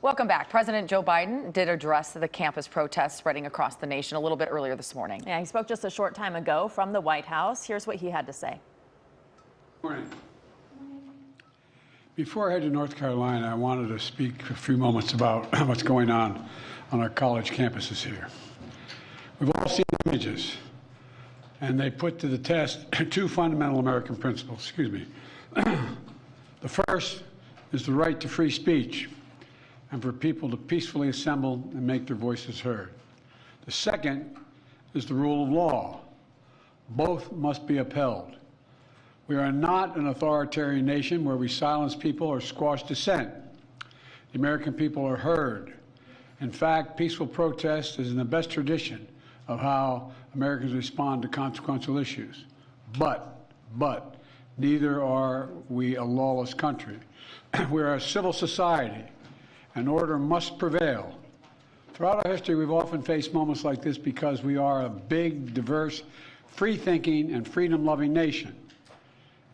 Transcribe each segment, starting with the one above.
Welcome back. President Joe Biden did address the campus protests spreading across the nation a little bit earlier this morning. Yeah, he spoke just a short time ago from the White House. Here's what he had to say. Morning. Before I head to North Carolina, I wanted to speak for a few moments about what's going on our college campuses here. We've all seen images, and they put to the test two fundamental American principles. Excuse me. The first is the right to free speech and for people to peacefully assemble and make their voices heard. The second is the rule of law. Both must be upheld. We are not an authoritarian nation where we silence people or squash dissent. The American people are heard. In fact, peaceful protest is in the best tradition of how Americans respond to consequential issues. But neither are we a lawless country. We are a civil society, and order must prevail. Throughout our history, we've often faced moments like this because we are a big, diverse, free-thinking, and freedom-loving nation.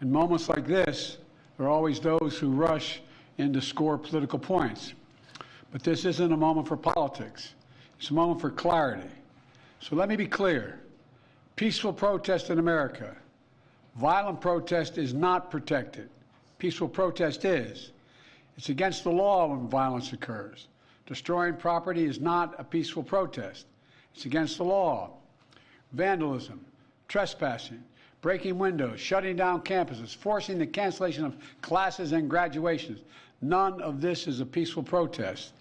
In moments like this, there are always those who rush in to score political points. But this isn't a moment for politics. It's a moment for clarity. So let me be clear. Peaceful protest in America. Violent protest is not protected. Peaceful protest is. It's against the law when violence occurs. Destroying property is not a peaceful protest. It's against the law. Vandalism, trespassing, breaking windows, shutting down campuses, forcing the cancellation of classes and graduations. None of this is a peaceful protest.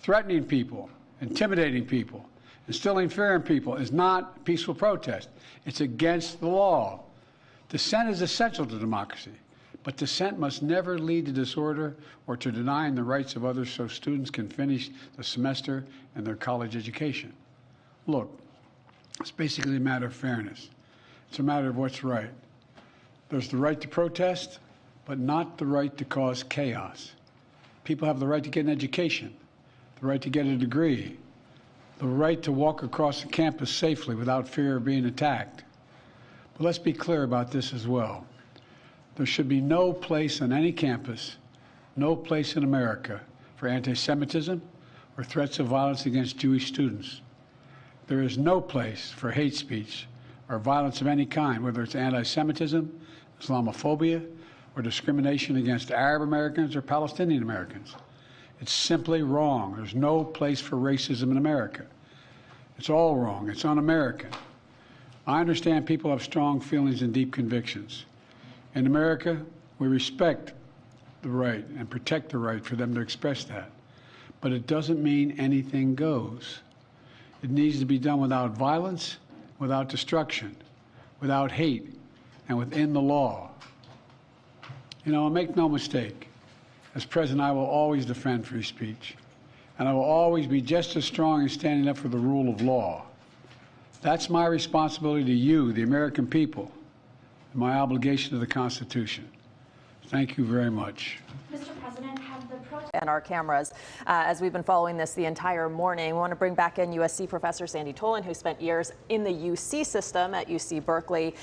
Threatening people, intimidating people, instilling fear in people is not a peaceful protest. It's against the law. Dissent is essential to democracy, but dissent must never lead to disorder or to denying the rights of others so students can finish the semester and their college education. Look, it's basically a matter of fairness. It's a matter of what's right. There's the right to protest, but not the right to cause chaos. People have the right to get an education, the right to get a degree, the right to walk across the campus safely without fear of being attacked. But let's be clear about this as well. There should be no place on any campus, no place in America for anti-Semitism or threats of violence against Jewish students. There is no place for hate speech or violence of any kind, whether it's anti-Semitism, Islamophobia, or discrimination against Arab Americans or Palestinian Americans. It's simply wrong. There's no place for racism in America. It's all wrong. It's un-American. I understand people have strong feelings and deep convictions. In America, we respect the right and protect the right for them to express that. But it doesn't mean anything goes. It needs to be done without violence, without destruction, without hate, and within the law. You know, make no mistake, as president, I will always defend free speech, and I will always be just as strong in standing up for the rule of law. That's my responsibility to you, the American people, and my obligation to the Constitution. Thank you very much. Mr. President, and our cameras, as we've been following this the entire morning. We want to bring back in USC professor Sandy Tolan, who spent years in the UC system at UC Berkeley.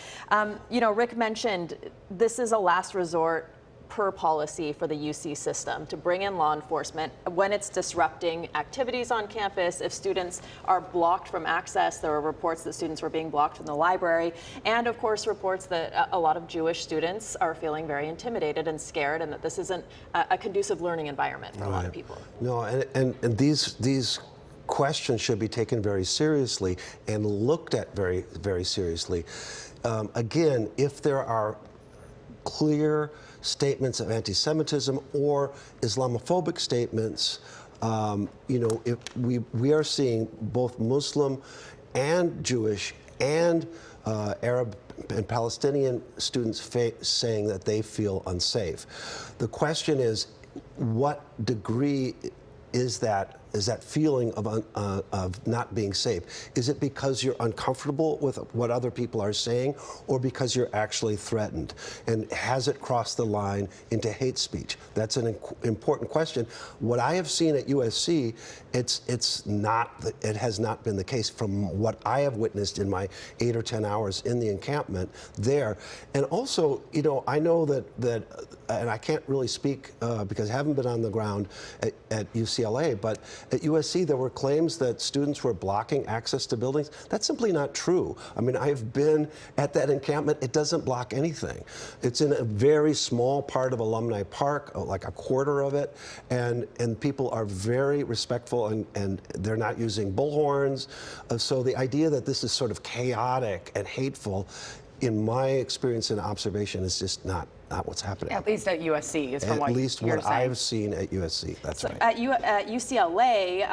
You know, Rick mentioned this is a last resort per policy for the UC system to bring in law enforcement when it's disrupting activities on campus. If students are blocked from access, there were reports that students were being blocked from the library, and of course reports that a lot of Jewish students are feeling very intimidated and scared, and that this isn't a conducive learning environment for a lot of people. No, and these questions should be taken very seriously and looked at very, very seriously. Again, if there are clear statements of anti-Semitism or Islamophobic statements, you know, if we are seeing both Muslim and Jewish and Arab and Palestinian students saying that they feel unsafe. The is, what degree is that feeling of not being safe? Is it because you're uncomfortable with what other people are saying, or because you're actually threatened? And has it crossed the line into hate speech? That's an important question. What I have seen at USC, it has not been the case from what I have witnessed in my 8 or 10 hours in the encampment there. And also, you know, I know that and I can't really speak because I haven't been on the ground at UCLA, but at USC there were claims that students were blocking access to buildings. That's simply not true. I mean, I've been at that encampment. It doesn't block anything. It's in a very small part of Alumni Park, like a quarter of it, and people are very respectful, and they're not using bullhorns. So the idea that this is sort of chaotic and hateful, in my experience and observation, is just not what's happening. At least at USC, is from what you're saying. At least what I've seen at USC, that's right. At UCLA,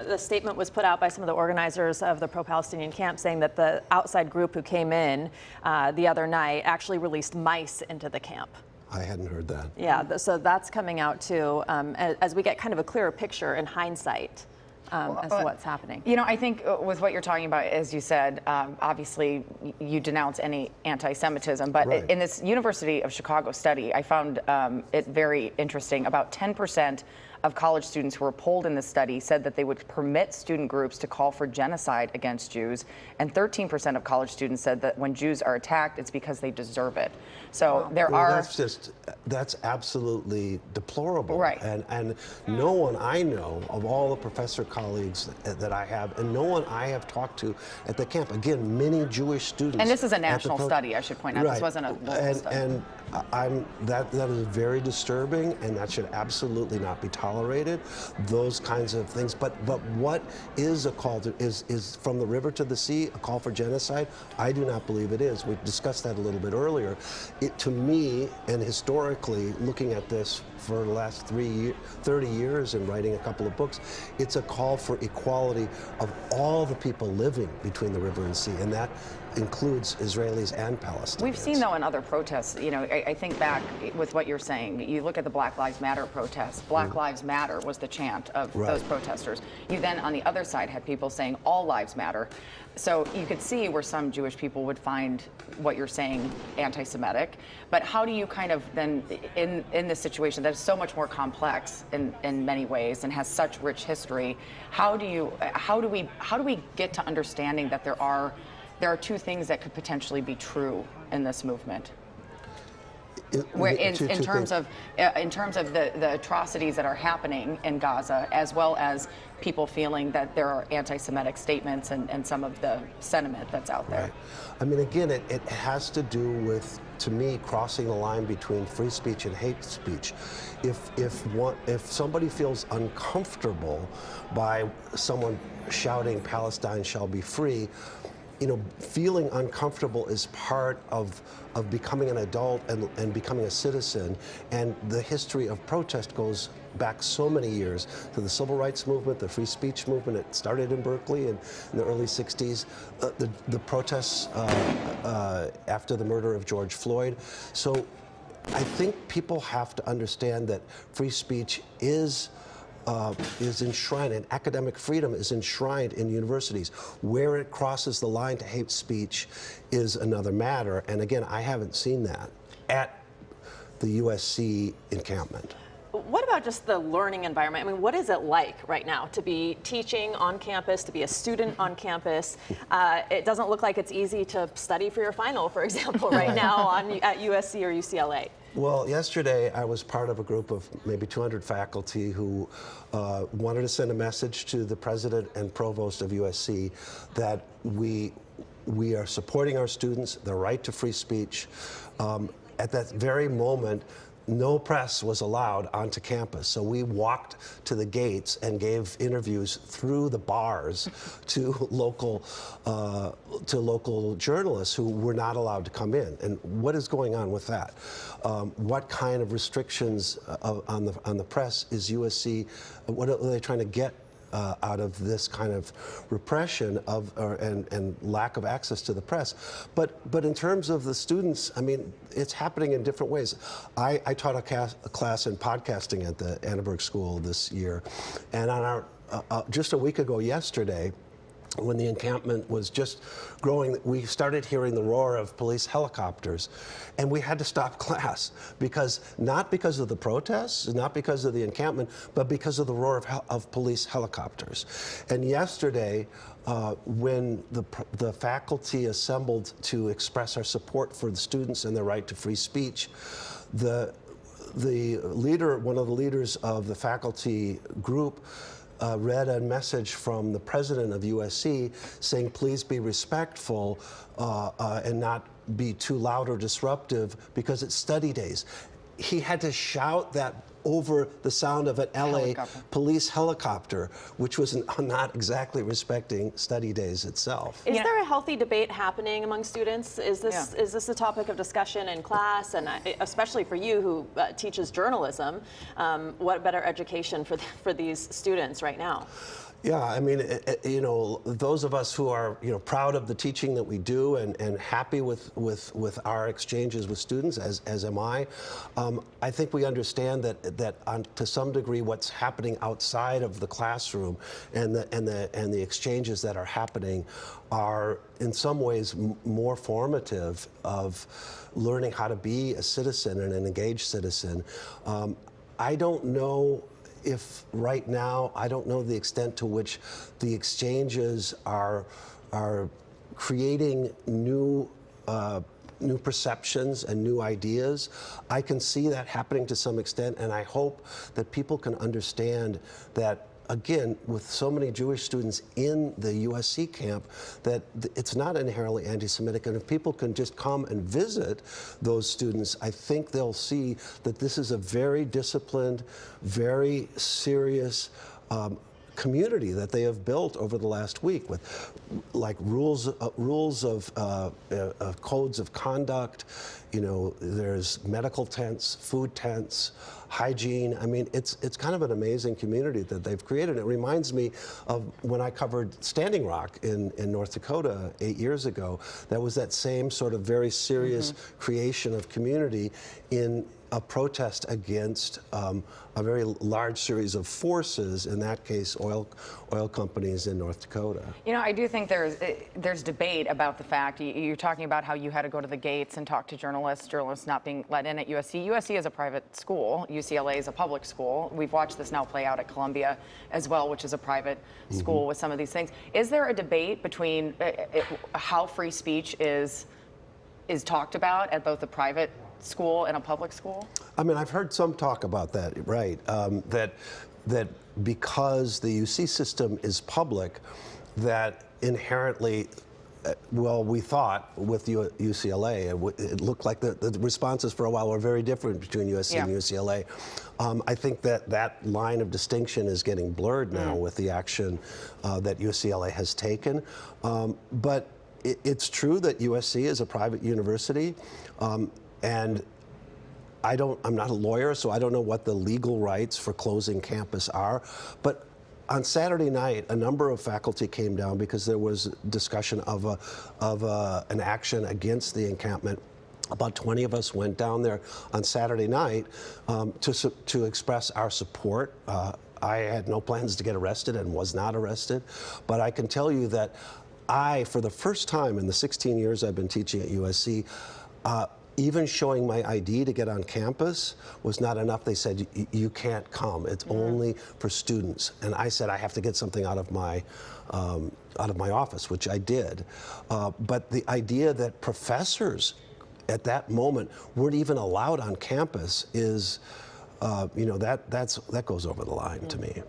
the statement was put out by some of the organizers of the pro-Palestinian camp saying that the outside group who came in the other night actually released mice into the camp. I hadn't heard that. Yeah, so that's coming out too, as we get kind of a clearer picture in hindsight. As to what's happening. You know, I think with what you're talking about, as you said, obviously you denounce any anti-Semitism, but right. In this University of Chicago study, I found it very interesting. About 10% of college students who were polled in this study said that they would permit student groups to call for genocide against Jews, and 13% of college students said that when Jews are attacked, it's because they deserve it. So there are... That's absolutely deplorable. Right. And no one I know, of all the professor colleagues that I have, and no one I have talked to at the camp, again, many Jewish students. And this is a national study, I should point out. Right. This wasn't a local study. And that is very disturbing, and that should absolutely not be tolerated. Those kinds of things. But what is a call to, is from the river to the sea a call for genocide? I do not believe it is. We discussed that a little bit earlier. To me, and historically, looking at this for the last 30 years and writing a couple of books, it's a call for equality of all the people living between the river and sea, and that includes Israelis and Palestinians. We've seen, though, in other protests, you know, I think back with what you're saying. You look at the Black Lives Matter protests. Black Lives Matter was the chant of those protesters. You then, on the other side, had people saying all lives matter. So you could see where some Jewish people would find what you're saying anti-Semitic. But how do you kind of then, in this situation that is so much more complex in many ways and has such rich history, how do we get to understanding that there are two things that could potentially be true in this movement? In terms of the atrocities that are happening in Gaza, as well as people feeling that there are anti-Semitic statements and some of the sentiment that's out there. Right. I mean, again, it has to do with, to me, crossing the line between free speech and hate speech. If somebody feels uncomfortable by someone shouting "Palestine shall be free," you know, feeling uncomfortable is part of becoming an adult and becoming a citizen. And the history of protest goes back so many years to the civil rights movement, the free speech movement. It started in Berkeley in the early 60s, the protests after the murder of George Floyd. So I think people have to understand that free speech is enshrined, and academic freedom is enshrined in universities. Where it crosses the line to hate speech is another matter. And again, I haven't seen that at the USC encampment. What about just the learning environment? I mean, what is it like right now to be teaching on campus, to be a student on campus? It doesn't look like it's easy to study for your final, for example, right now at USC or UCLA. Well, yesterday I was part of a group of maybe 200 faculty who wanted to send a message to the president and provost of USC that we are supporting our students, their right to free speech. At that very moment, no press was allowed onto campus, so we walked to the gates and gave interviews through the bars to local journalists who were not allowed to come in. And what is going on with that? What kind of restrictions on the press is USC? What are they trying to get out of this kind of repression and lack of access to the press? But in terms of the students, I mean, it's happening in different ways. I taught a class in podcasting at the Annenberg School this year, and on our just a week ago yesterday, when the encampment was just growing, we started hearing the roar of police helicopters, and we had to stop class not because of the protests, not because of the encampment, but because of the roar of police helicopters. And yesterday, when the faculty assembled to express our support for the students and their right to free speech, one of the leaders of the faculty group read a message from the president of USC saying, please be respectful and not be too loud or disruptive because it's study days. He had to shout that over the sound of an LA police helicopter, which was not exactly respecting study days itself. Is there a healthy debate happening among students? Is this a topic of discussion in class? And especially for you who teaches journalism, what better education for these students right now? Yeah, I mean, you know, those of us who are, you know, proud of the teaching that we do and happy with our exchanges with students, as am I think we understand that to some degree what's happening outside of the classroom and the exchanges that are happening are in some ways more formative of learning how to be a citizen and an engaged citizen. I don't know if right now, I don't know the extent to which the exchanges are creating new perceptions and new ideas. I can see that happening to some extent, and I hope that people can understand that, again, with so many Jewish students in the USC camp, that it's not inherently anti-Semitic, and if people can just come and visit those students, I think they'll see that this is a very disciplined, very serious community that they have built over the last week with like rules of codes of conduct. You know, there's medical tents, food tents, hygiene. I mean, it's kind of an amazing community that they've created. It reminds me of when I covered Standing Rock in North Dakota 8 years ago. That was that same sort of very serious creation of community in a protest against a very large series of forces, in that case oil companies in North Dakota. You know, I do think there's debate about the fact, you're talking about how you had to go to the gates and talk to journalists not being let in at USC. USC is a private school, UCLA is a public school. We've watched this now play out at Columbia as well, which is a private school with some of these things. Is there a debate between how free speech is talked about at both a private school and a public school? I mean, I've heard some talk about that, right? That because the UC system is public, that inherently, well, we thought with UCLA, it looked like the responses for a while were very different between USC and UCLA. I think that line of distinction is getting blurred now with the action that UCLA has taken. But it's true that USC is a private university. And I'm not a lawyer, so I don't know what the legal rights for closing campus are. But on Saturday night, a number of faculty came down because there was discussion of an action against the encampment. About 20 of us went down there on Saturday night to express our support. I had no plans to get arrested and was not arrested, but I can tell you that for the first time in the 16 years I've been teaching at USC, even showing my ID to get on campus was not enough. They said, you can't come. It's only for students. And I said, I have to get something out of my office, which I did. But the idea that professors at that moment weren't even allowed on campus is, you know, that goes over the line to me.